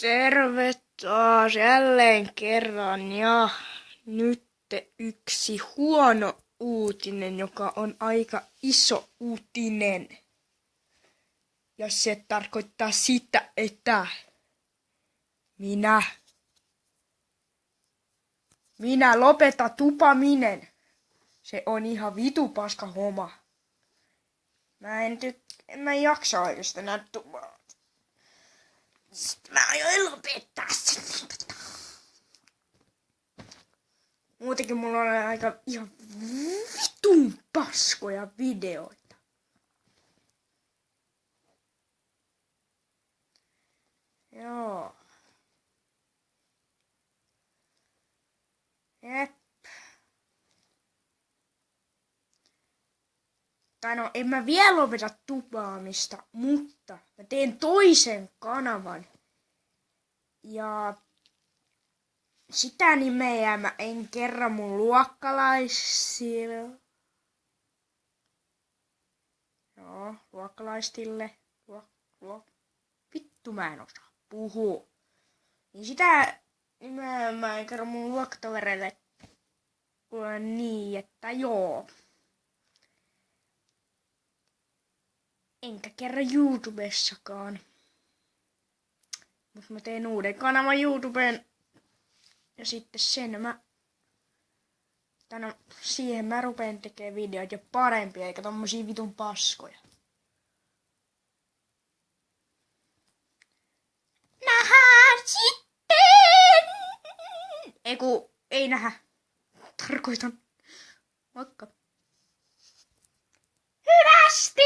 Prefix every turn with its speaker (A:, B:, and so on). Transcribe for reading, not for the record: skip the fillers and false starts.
A: Terve taas jälleen kerran ja nyt yksi huono uutinen, joka on aika iso uutinen. Ja se tarkoittaa sitä, että minä lopetan tupaminen. Se on ihan vitu paska homma. Mä en jaksa oikeastaan enää tupaa. Mä aion lopettaa sen. Muutenkin mulla on aika ihan vitun paskoja videoita. Joo. Jep. Tai no, en mä vielä lopeta tupaamista, mutta mä teen toisen kanavan. Ja sitä nimeä mä en kerro mun luokkalaisille. Joo, luokkalaistille. Vittu mä en osaa puhua. Niin sitä nimeä mä en kerro mun luokkatovereille. Niin, että joo. Enkä kerro YouTubessakaan. Mutta mä teen uuden kanavan YouTubeen. Ja sitten siihen mä rupeen tekemään videoita parempia, eikä tommosia vitun paskoja. Nähdään sitten! Ei nähdä. Tarkoitan. Moikka. Hyvästi!